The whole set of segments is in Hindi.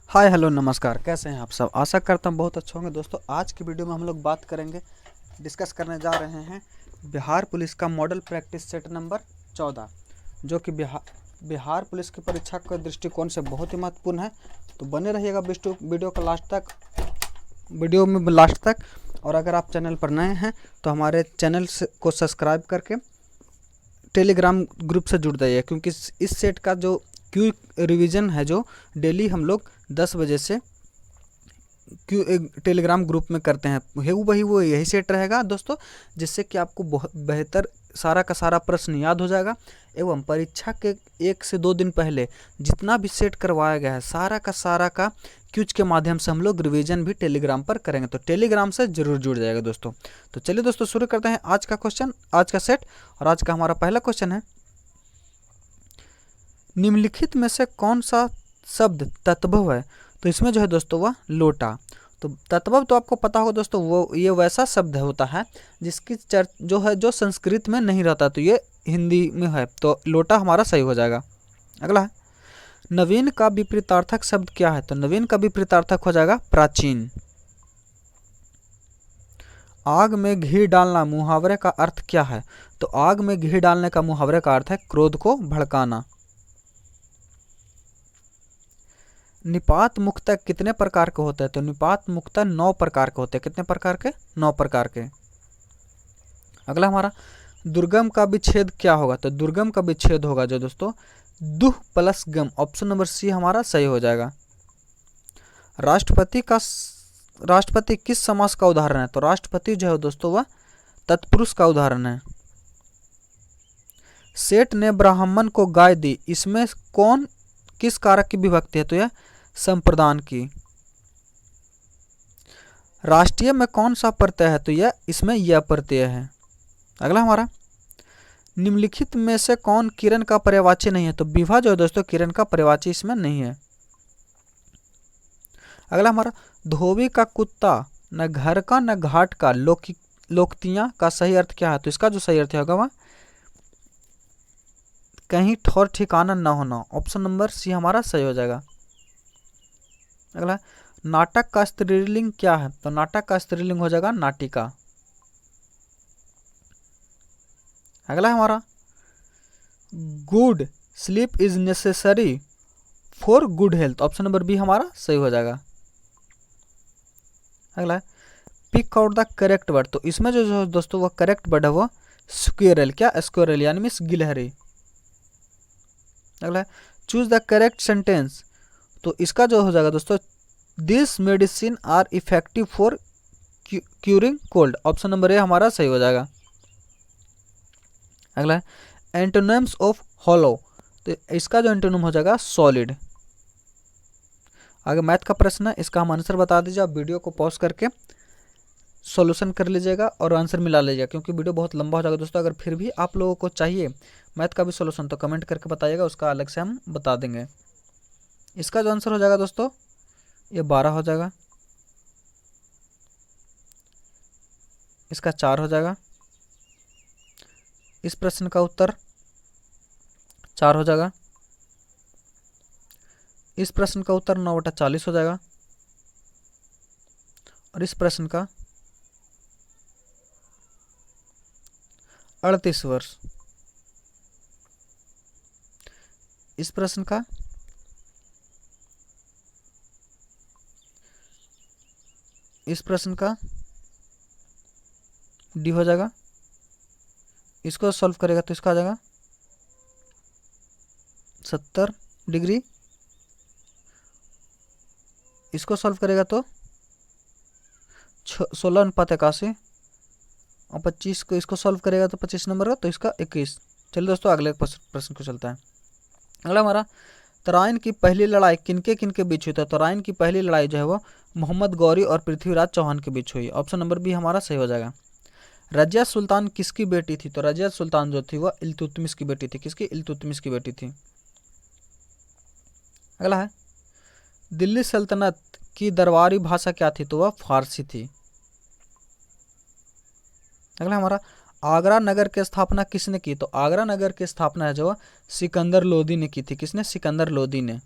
हाय हेलो नमस्कार, कैसे हैं आप सब। आशा करता हूँ बहुत अच्छे होंगे। दोस्तों आज की वीडियो में हम लोग बात करेंगे, डिस्कस करने जा रहे हैं बिहार पुलिस का मॉडल प्रैक्टिस सेट नंबर 14, जो कि बिहार पुलिस की परीक्षा के दृष्टिकोण से बहुत ही महत्वपूर्ण है। तो बने रहिएगा वीडियो का लास्ट तक। और अगर आप चैनल पर नए हैं तो हमारे चैनल को सब्सक्राइब करके टेलीग्राम ग्रुप से जुड़ जाइए, क्योंकि इस सेट का जो क्यू रिवीजन है जो डेली हम लोग 10 बजे से क्यू टेलीग्राम ग्रुप में करते हैं, वही वो यही सेट रहेगा दोस्तों, जिससे कि आपको बहुत बेहतर सारा का सारा प्रश्न याद हो जाएगा। एवं परीक्षा के 1 से 2 दिन पहले जितना भी सेट करवाया गया है सारा का क्यूज के माध्यम से हम लोग रिवीजन भी टेलीग्राम पर करेंगे। तो टेलीग्राम से जरूर जुड़ जाएगा दोस्तों। तो चलिए दोस्तों शुरू करते हैं आज का क्वेश्चन, आज का सेट। और आज का हमारा पहला क्वेश्चन है, निम्नलिखित में से कौन सा शब्द तद्भव है। तो इसमें जो है दोस्तों वह लोटा। तो तद्भव तो आपको पता होगा दोस्तों, वो ये वैसा शब्द होता है जिसकी जो संस्कृत में नहीं रहता, तो ये हिंदी में है, तो लोटा हमारा सही हो जाएगा। अगला है, नवीन का विपरीतार्थक शब्द क्या है। तो नवीन का विपरीतार्थक हो जाएगा प्राचीन। आग में घी डालना मुहावरे का अर्थ क्या है। तो आग में घी डालने का मुहावरे का अर्थ है क्रोध को भड़काना। निपात मुक्ता कितने प्रकार के होते हैं। तो निपात मुक्ता 9 प्रकार के होते हैं। कितने प्रकार के? 9 प्रकार के। अगला हमारा, दुर्गम का विच्छेद क्या होगा। तो दुर्गम का विच्छेद होगा जो दोस्तों दुह प्लस गम। ऑप्शन नंबर सी हमारा सही हो जाएगा। राष्ट्रपति किस समास का उदाहरण है। तो राष्ट्रपति जो है दोस्तों वह तत्पुरुष का उदाहरण है। सेठ ने ब्राह्मण को गाय दी, इसमें कौन किस कारक की विभक्ति है। तो यह संप्रदान की। राष्ट्रीय में कौन सा प्रत्यय है। तो यह इसमें यह प्रत्यय है। अगला हमारा, निम्नलिखित में से कौन किरण का पर्यायवाची नहीं है। तो विभा जो है दोस्तों किरण का पर्यायवाची इसमें नहीं है। अगला हमारा, धोबी का कुत्ता न घर का न घाट का, लोकतियां का सही अर्थ क्या है। तो इसका जो सही अर्थ होगा वह कहीं ठौर ठिकाना न होना। ऑप्शन नंबर सी हमारा सही हो जाएगा। अगला, नाटक का स्त्रीलिंग क्या है। तो नाटक का स्त्रीलिंग हो जाएगा नाटिका। अगला हमारा, good sleep is necessary for good health. Option number B हमारा सही हो जाएगा। अगला, pick out the correct word. तो इसमें जो दोस्तों वो करेक्ट वर्ड है वो स्क्वेरल। क्या? स्क्वेरल यानी मिस गिलहरी। अगला, चूज द करेक्ट सेंटेंस। तो इसका जो हो जाएगा दोस्तों, this medicine are effective for curing cold. Option number A हमारा सही हो जाएगा। अगला, एंटोनिम्स ऑफ हॉलो। तो इसका जो एंटोनिम हो जाएगा सॉलिड। आगे मैथ का प्रश्न है, इसका हम आंसर बता दीजिए। आप वीडियो को पॉज करके सॉल्यूशन कर लीजिएगा और आंसर मिला लीजिएगा, क्योंकि वीडियो बहुत लंबा हो जाएगा दोस्तों। अगर फिर भी आप लोगों को चाहिए मैथ का भी सॉल्यूशन तो कमेंट करके बताइएगा, उसका अलग से हम बता देंगे। इसका जो आंसर हो जाएगा दोस्तों ये 12 हो जाएगा, इसका 4 हो जाएगा, इस प्रश्न का उत्तर 4 हो जाएगा, इस प्रश्न का उत्तर 9/40 हो जाएगा, और इस प्रश्न का 38 वर्ष, इस प्रश्न का 'डी' हो जाएगा। इसको सॉल्व करेगा तो इसका आ जाएगा 70 डिग्री। इसको सॉल्व करेगा तो 16:81, और 25 को इसको सॉल्व करेगा तो 25 नंबर का, तो इसका 21। चलिए दोस्तों अगले प्रश्न को चलता है। अगला हमारा, तराइन की पहली लड़ाई किनके किनके बीच हुई। था तराइन की पहली लड़ाई जो है वो मोहम्मद गौरी और पृथ्वीराज चौहान के बीच हुई। ऑप्शन नंबर बी हमारा सही हो जाएगा। रजिया सुल्तान किसकी बेटी थी। तो रजिया सुल्तान जो थी वह इल्तुतमिश की बेटी थी। किसकी? इल्तुतमिश की बेटी थी। अगला है, दिल्ली सल्तनत की दरबारी भाषा क्या थी। तो वह फारसी थी। अगला हमारा, आगरा नगर की स्थापना किसने की। तो आगरा नगर की स्थापना है जो सिकंदर लोदी ने की थी। किसने? सिकंदर लोदी ने।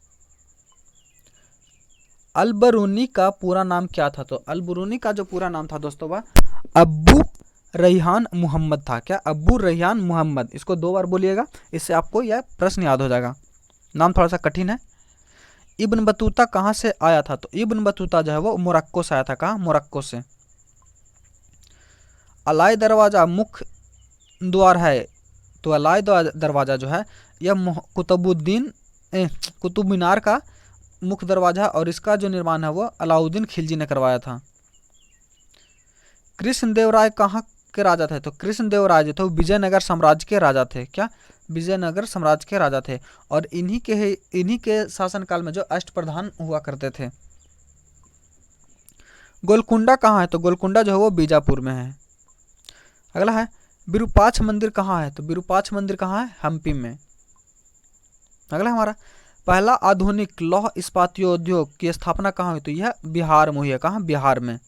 अल-बरूनी का पूरा नाम क्या था? तो अल-बरूनी का जो पूरा नाम था दोस्तों वह अब्बू रैहान मोहम्मद था। क्या? अब्बू रैहान मोहम्मद। इसको 2 बार बोलिएगा, इससे आपको यह प्रश्न याद हो जाएगा। नाम थोड़ा सा कठिन है। इब्न बतूता कहाँ से आया था? तो इब्न बतूता जो है वो मोरक्को से आया था। कहाँ? मोरक्को से। अलाई दरवाज़ा मुख्य द्वार है, तो अलाई दरवाज़ा जो है यह कुतुब मीनार का मुख्य दरवाज़ा है और इसका जो निर्माण है वो अलाउद्दीन खिलजी ने करवाया था। कृष्णदेवराय कहाँ के राजा थे? तो कृष्णदेवराय जो थे वो विजयनगर साम्राज्य के राजा थे। क्या? विजयनगर साम्राज्य के राजा थे और इन्हीं के शासनकाल में जो अष्टप्रधान हुआ करते थे। गोलकुंडा कहाँ है? तो गोलकुंडा जो है वो बीजापुर में है। अगला है विरूपाक्ष मंदिर कहाँ है? तो विरूपाक्ष मंदिर कहाँ है? हम्पी में। अगला हमारा पहला आधुनिक लौह इस्पातोद्योग की स्थापना कहाँ हुई? तो यह बिहार में हुई है। कहाँ? बिहार में।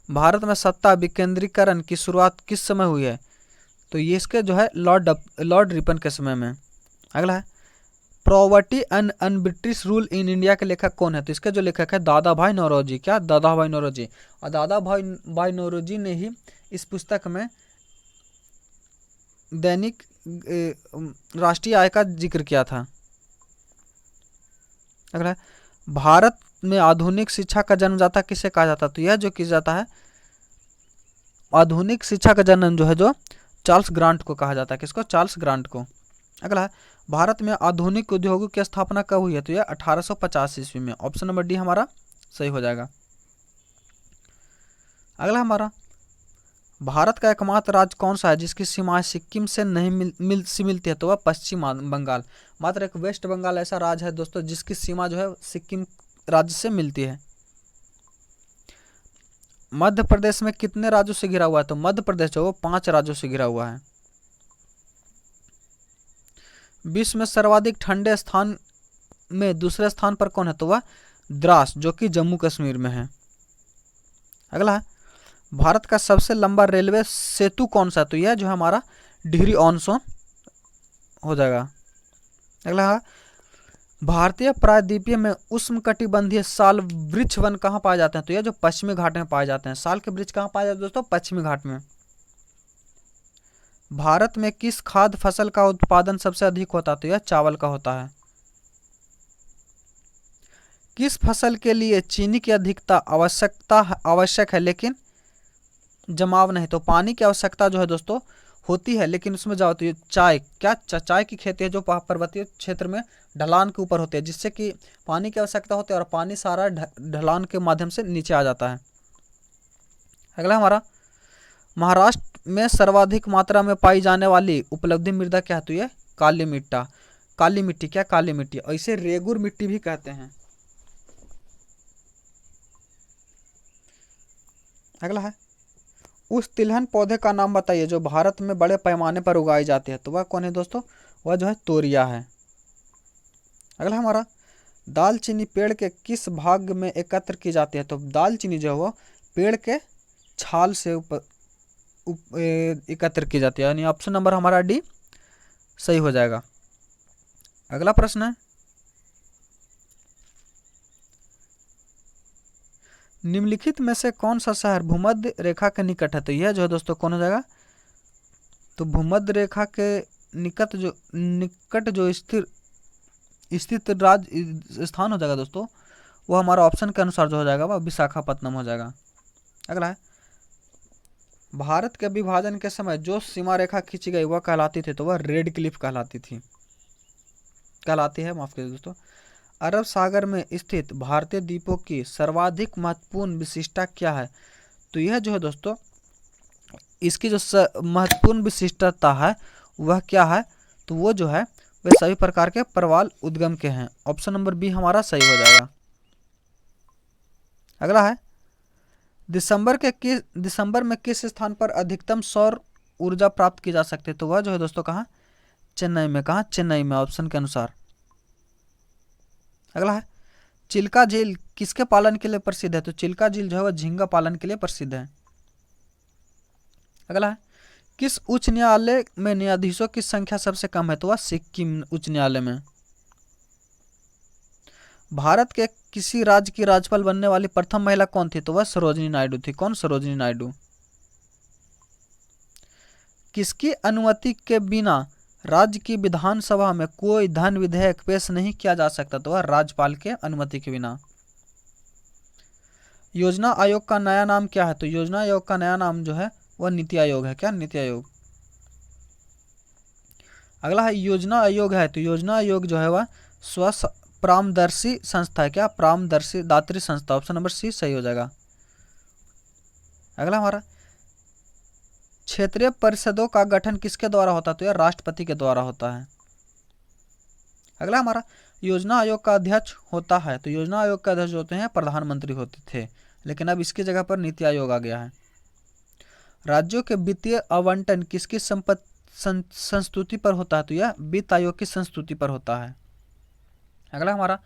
भारत में सत्ता विकेंद्रीकरण की शुरुआत किस समय हुई है? तो ये इसके जो है लॉर्ड रिपन के समय में। अगला है poverty and un British rule in India के लेखक कौन है? तो इसके जो लेखक है दादा भाई नौरोजी। क्या? दादा भाई नौरोजी। और दादा भाई नौरोजी ने ही इस पुस्तक में दैनिक राष्ट्रीय आय का जिक्र किया था। अगला है भारत में आधुनिक शिक्षा का जन्मदाता किसे कहा जाता है? तो यह जो किया जाता है आधुनिक शिक्षा का जन्म जो है जो चार्ल्स ग्रांट को कहा जाता है। किसको? चार्ल्स ग्रांट को। अगला है भारत में आधुनिक उद्योगों की स्थापना कब हुई है? तो यह 1850 ईस्वी में। ऑप्शन नंबर डी हमारा सही हो जाएगा। अगला हमारा भारत का एकमात्र राज्य कौन सा है जिसकी सीमाएं सिक्किम से नहीं मिलती है? तो वह पश्चिम बंगाल। मात्र एक वेस्ट बंगाल ऐसा राज्य है दोस्तों जिसकी सीमा जो है सिक्किम राज्य से मिलती है। मध्य प्रदेश में कितने राज्यों से घिरा हुआ है? तो मध्य प्रदेश जो वो 5 राज्यों से घिरा हुआ है। विश्व में सर्वाधिक ठंडे स्थान में दूसरे स्थान पर कौन है? तो वह द्रास जो कि जम्मू कश्मीर में है। अगला है भारत का सबसे लंबा रेलवे सेतु कौन सा है? तो यह जो है हमारा डिहरी ऑन सोन हो जाएगा। अगला है भारतीय प्रायद्वीपीय में उष्णकटिबंधीय साल वृक्ष वन कहाँ पाए जाते हैं? तो यह जो पश्चिमी घाट में पाए जाते हैं। साल के वृक्ष कहाँ पाए जाते हैं दोस्तों? पश्चिमी घाट में। भारत में किस खाद्य फसल का उत्पादन सबसे अधिक होता है? तो यह चावल का होता है। किस फसल के लिए चीनी की अधिकता आवश्यक है लेकिन जमाव नहीं? तो पानी की आवश्यकता जो है दोस्तों होती है लेकिन उसमें जाओ तो ये चाय चाय की खेती है जो पर्वतीय क्षेत्र में ढलान के ऊपर होती है जिससे कि पानी की आवश्यकता होती है और पानी सारा ढलान के माध्यम से नीचे आ जाता है। अगला हमारा महाराष्ट्र में सर्वाधिक मात्रा में पाई जाने वाली उपलब्धि मृदा क्या है? तो ये काली मिट्टी। क्या? काली मिट्टी। और इसे रेगुर मिट्टी भी कहते हैं। अगला है उस तिलहन पौधे का नाम बताइए जो भारत में बड़े पैमाने पर उगाई जाती है। तो वह कौन है दोस्तों? वह जो है तोरिया है। अगला हमारा दालचीनी पेड़ के किस भाग में एकत्र की जाती है? तो दालचीनी जो है वो पेड़ के छाल से एकत्र की जाती है, यानी ऑप्शन नंबर हमारा डी सही हो जाएगा। अगला प्रश्न है निम्नलिखित में से कौन सा शहर भूमध्य रेखा के निकट है? तो यह जो है दोस्तों कौन हो जाएगा? तो भूमध्य रेखा के निकट जो स्थित राज्य स्थान हो जाएगा दोस्तों वो हमारा ऑप्शन के अनुसार जो हो जाएगा वह विशाखापत्तनम हो जाएगा। अगला है भारत के विभाजन के समय जो सीमा रेखा खींची गई वह कहलाती थी? तो वह रेड क्लिफ कहलाती है, माफ कीजिए दोस्तों। अरब सागर में स्थित भारतीय द्वीपों की सर्वाधिक महत्वपूर्ण विशिष्टता क्या है? तो यह जो है दोस्तों इसकी जो महत्वपूर्ण विशिष्टता है वह क्या है? तो वो जो है वे सभी प्रकार के प्रवाल उद्गम के हैं। ऑप्शन नंबर बी हमारा सही हो जाएगा। अगला है दिसंबर में किस स्थान पर अधिकतम सौर ऊर्जा प्राप्त की जा सकती है? तो वह जो है दोस्तों कहाँ? चेन्नई में। कहाँ? चेन्नई में, ऑप्शन के अनुसार। अगला है चिल्का झील किसके पालन के लिए प्रसिद्ध है? तो चिल्का झील जो है वह झींगा पालन के लिए प्रसिद्ध है। अगला है किस उच्च न्यायालय में न्यायाधीशों की संख्या सबसे कम है? तो वह सिक्किम उच्च न्यायालय में। भारत के किसी राज्य की राज्यपाल बनने वाली प्रथम महिला कौन थी? तो वह सरोजिनी नायडू थी। कौन? सरोजिनी नायडू। किसकी अनुमति के बिना राज्य की विधानसभा में कोई धन विधेयक पेश नहीं किया जा सकता? तो वह राज्यपाल के अनुमति के बिना। योजना आयोग का नया नाम क्या है? तो योजना आयोग का नया नाम जो है वह नीति आयोग है। क्या? नीति आयोग। अगला है योजना आयोग है, तो योजना आयोग जो है वह स्व परामर्शी संस्था है। क्या? परामर्शी दात्री संस्था। ऑप्शन नंबर सी सही हो जाएगा। अगला हमारा क्षेत्रीय परिषदों का गठन किसके द्वारा होता है? तो यह राष्ट्रपति के द्वारा होता है। अगला हमारा योजना आयोग का अध्यक्ष होता है, तो योजना आयोग के अध्यक्ष होते हैं प्रधानमंत्री होते थे, लेकिन अब इसकी जगह पर नीति आयोग आ गया है। राज्यों के वित्तीय आवंटन किसकी संस्तुति पर होता है? तो यह वित्त आयोग की संस्तुति पर होता है। अगला हमारा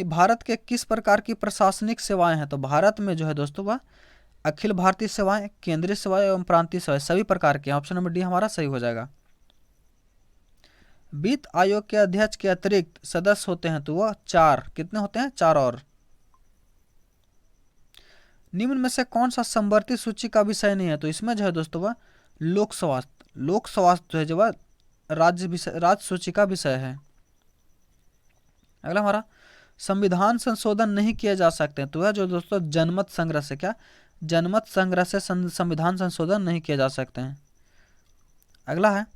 भारत के किस प्रकार की प्रशासनिक सेवाएं हैं? तो भारत में जो है दोस्तों वह अखिल भारतीय सेवाएं, केंद्रीय सेवाएं एवं प्रांतीय सेवाएं सभी प्रकार के। ऑप्शन नंबर डी हमारा सही हो जाएगा। वित्त आयोग के अध्यक्ष के अतिरिक्त सदस्य होते हैं, तो वह 4। कितने होते हैं? 4 और। निम्न में से कौन सा समवर्ती सूची का विषय नहीं है? तो इसमें जो है दोस्तों वह लोक स्वास्थ्य जो है जो वह राज्य सूची का विषय है। अगला हमारा संविधान संशोधन नहीं किए जा सकते, तो वह जो दोस्तों जनमत संग्रह से। क्या? जनमत संग्रह से संविधान संशोधन नहीं किए जा सकते हैं। अगला है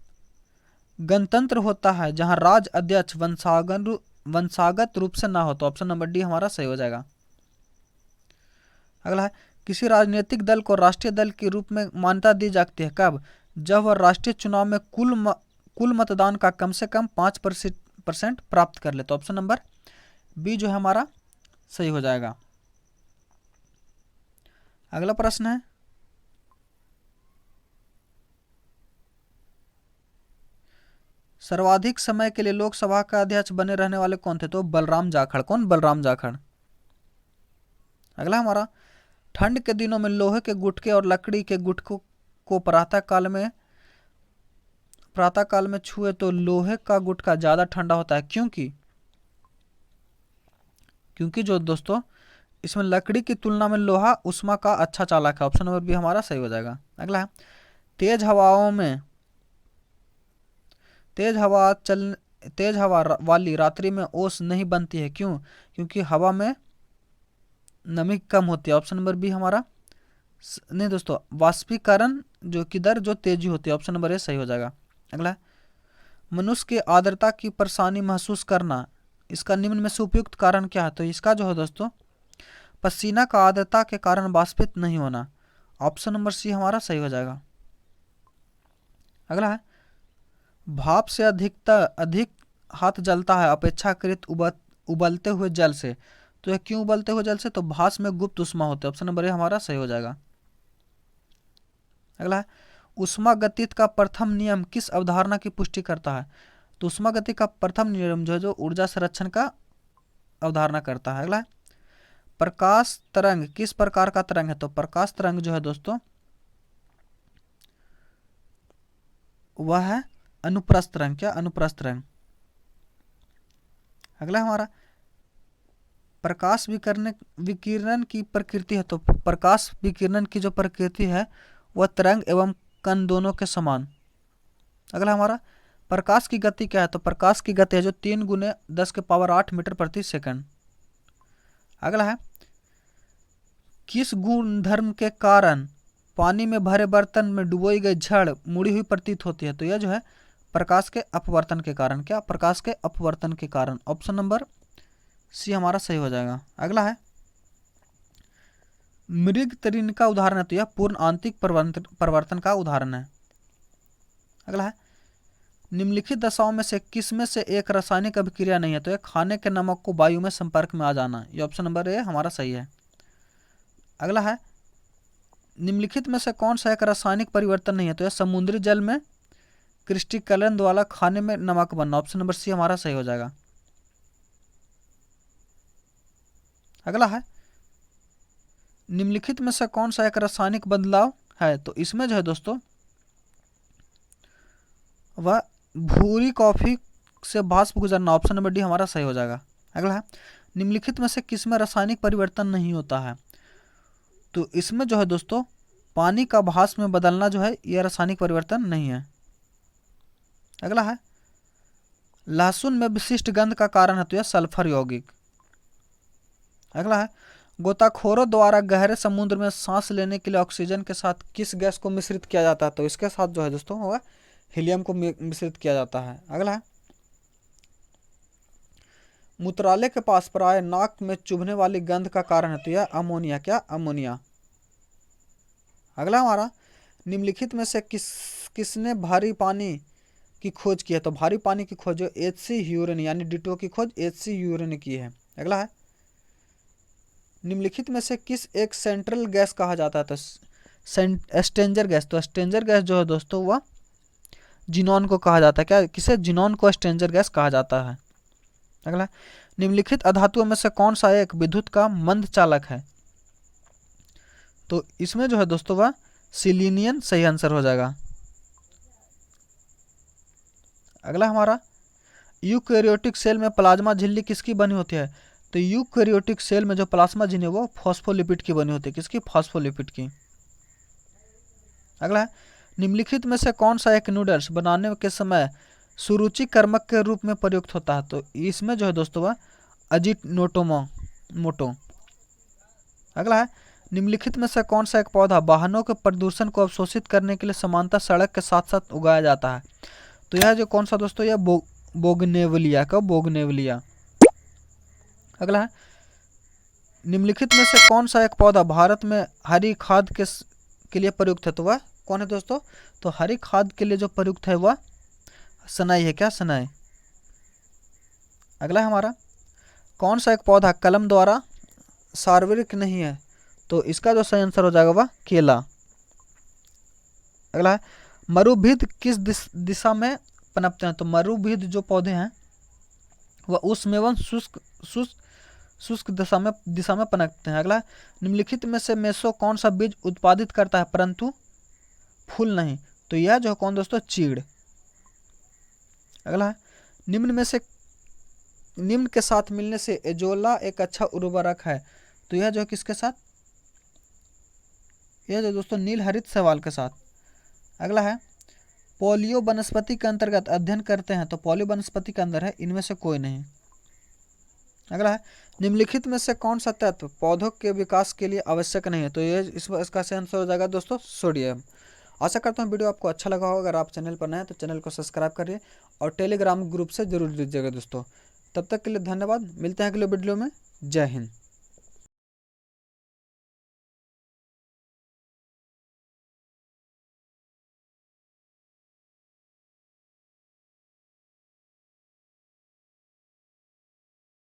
गणतंत्र होता है जहां राज्य अध्यक्ष वंशागत रूप से ना हो, तो ऑप्शन नंबर डी हमारा सही हो जाएगा। अगला है किसी राजनीतिक दल को राष्ट्रीय दल के रूप में मान्यता दी जाती है कब? जब वह राष्ट्रीय चुनाव में कुल मतदान का कम से कम 5% प्राप्त कर ले, तो ऑप्शन नंबर बी जो है हमारा सही हो जाएगा। अगला प्रश्न है सर्वाधिक समय के लिए लोकसभा का अध्यक्ष बने रहने वाले कौन थे? तो बलराम जाखड़। कौन? बलराम जाखड़। अगला हमारा ठंड के दिनों में लोहे के गुटके और लकड़ी के गुटकों को प्रातः काल में छुए तो लोहे का गुटका ज्यादा ठंडा होता है। क्योंकि जो दोस्तों इसमें लकड़ी की तुलना में लोहा उष्मा का अच्छा चालक है। ऑप्शन नंबर बी हमारा सही हो जाएगा। अगला है तेज हवा वाली रात्रि में ओस नहीं बनती है। क्यों? क्योंकि हवा में नमी कम होती है। ऑप्शन नंबर बी हमारा नहीं दोस्तों, वाष्पीकरण जो की दर जो तेजी होती है। ऑप्शन नंबर ए सही हो जाएगा। अगला मनुष्य की आर्द्रता की परेशानी महसूस करना, इसका निम्न में से उपयुक्त कारण क्या है? तो इसका जो है दोस्तों पसीना का आर्द्रता के कारण वाष्पित नहीं होना। ऑप्शन नंबर सी हमारा सही हो जाएगा। अगला है भाप से अधिक हाथ जलता है अपेक्षाकृत उबलते हुए जल से, तो यह क्यों उबलते हुए जल से? तो भाप में गुप्त उष्मा होती है। ऑप्शन नंबर ए हमारा सही हो जाएगा। अगला है उष्मागतिक का प्रथम नियम किस अवधारणा की पुष्टि करता है? तो उष्मागतिक का प्रथम नियम जो है जो ऊर्जा संरक्षण का अवधारणा करता है। अगला है प्रकाश तरंग किस प्रकार का तरंग है? तो प्रकाश तरंग जो है दोस्तों वह है अनुप्रस्थ तरंग। क्या? अनुप्रस्थ तरंग। अगला हमारा प्रकाश विकिरण की प्रकृति है, तो प्रकाश विकिरण की जो प्रकृति है वह तरंग एवं कण दोनों के समान। अगला हमारा प्रकाश की गति क्या है? तो प्रकाश की गति है जो 3 × 10⁸ मीटर प्रति सेकंड। अगला है किस गुणधर्म के कारण पानी में भरे बर्तन में डुबोई गई छड़ मुड़ी हुई प्रतीत होती है? तो यह जो है प्रकाश के अपवर्तन के कारण। क्या? प्रकाश के अपवर्तन के कारण। ऑप्शन नंबर सी हमारा सही हो जाएगा। अगला है मृग तृण का उदाहरण है, तो यह पूर्ण आंतरिक परिवर्तन का उदाहरण है। अगला है निम्नलिखित दशाओं में से किस में से एक रासायनिक अभिक्रिया नहीं है? तो यह खाने के नमक को वायु में संपर्क में आ जाना। ये ऑप्शन नंबर ए हमारा सही है। अगला है निम्नलिखित में से कौन सा एक रासायनिक परिवर्तन नहीं है? तो यह समुद्री जल में क्रिस्टलीकरण द्वारा खाने में नमक बनना। ऑप्शन नंबर सी हमारा सही हो जाएगा। अगला है निम्नलिखित में से कौन सा एक रासायनिक बदलाव है? तो इसमें जो है दोस्तों वह भूरी कॉफी से भाप गुजरना। ऑप्शन नंबर डी हमारा सही हो जाएगा। अगला है, निम्नलिखित में से किस में रासायनिक परिवर्तन नहीं होता है? तो इसमें जो है दोस्तों पानी का भाप में बदलना जो है यह रासायनिक परिवर्तन नहीं है। अगला है, लहसुन में विशिष्ट गंध का कारण है तो यह सल्फर यौगिक। अगला है, गोताखोरों द्वारा गहरे समुद्र में सांस लेने के लिए ऑक्सीजन के साथ किस गैस को मिश्रित किया जाता है? तो इसके साथ जो है दोस्तों होगा हीलियम को मिश्रित किया जाता है। अगला है, मूत्रालय के पास प्राय नाक में चुभने वाली गंध का कारण है तो यह अमोनिया। क्या? अमोनिया। अगला हमारा, निम्नलिखित में से किसने भारी पानी की खोज की है? तो भारी पानी की खोज एच.सी. ह्यूरेन यानी डिटो की खोज एच.सी. ह्यूरेन ने की है। अगला है, निम्नलिखित में से किस एक सेंट्रल गैस कहा जाता है? तो स्ट्रेंजर गैस। तो स्ट्रेंजर गैस जो है दोस्तों वह जिनॉन को कहा जाता है। क्या? किसे? जिनॉन को स्ट्रेंजर गैस कहा जाता है। अगला, निम्नलिखित अधातुओं में से कौन सा एक विद्युत का मंद चालक है? तो इसमें जो है दोस्तों वह सिलीनियम सही आंसर हो जाएगा। अगला हमारा, यूकैरियोटिक सेल में प्लाज्मा झिल्ली किसकी बनी होती है? तो यूकैरियोटिक सेल में जो प्लाज्मा झिल्ली है वो फॉस्फोलिपिड की बनी होती है। किसकी? फॉस्फोलिपिड की। अगला है, निम्नलिखित में से कौन सा एक नूडल्स बनाने के समय सुरुचिकर्मक के रूप में प्रयुक्त होता है? तो इसमें जो है दोस्तों वह अजीनोमोटो। अगला है, निम्नलिखित में से कौन सा एक पौधा वाहनों के प्रदूषण को अवशोषित करने के लिए समांतर सड़क के साथ साथ उगाया जाता है? तो यह जो कौन सा दोस्तों, यह बोगनेवलिया का बोगनेवलिया। अगला है, निम्नलिखित में से कौन सा एक पौधा भारत में हरी खाद के लिए प्रयुक्त है? तो वह कौन है दोस्तों? तो हरी खाद के लिए जो प्रयुक्त है वह सनई है। क्या? सनई। अगला है हमारा, कौन सा एक पौधा कलम द्वारा सार्वरिक नहीं है? तो इसका जो सही आंसर हो जाएगा वह केला। अगला है, मरुभिद किस दिशा में पनपते हैं? तो मरुभिद जो पौधे हैं वह उष्ण एवं शुष्क दिशा में पनपते हैं। अगला, निम्नलिखित में से मेसो कौन सा बीज उत्पादित करता है परंतु फूल नहीं? तो यह जो कौन दोस्तों, चीड़। अगला है, निम्न के साथ मिलने से एजोला एक अच्छा उर्वरक है। तो यह जो किसके साथ? यह जो दोस्तों नील हरित शैवाल के साथ। अगला है, पोलियो वनस्पति के अंतर्गत अध्ययन करते हैं। तो पोलियो वनस्पति के अंदर है, इनमें से कोई नहीं। अगला है, निम्नलिखित में से कौन सा तत्व पौधों के विकास के लिए आवश्यक नहीं है? तो ये इसका सही आंसर हो जाएगा दोस्तों सोडियम। आशा करता हूँ वीडियो आपको अच्छा लगा होगा। अगर आप चैनल पर नए हैं तो चैनल को सब्सक्राइब करिए और टेलीग्राम ग्रुप से जरूर जुड़िएगा दोस्तों। तब तक के लिए धन्यवाद। मिलते हैं अगले वीडियो में। जय हिंद।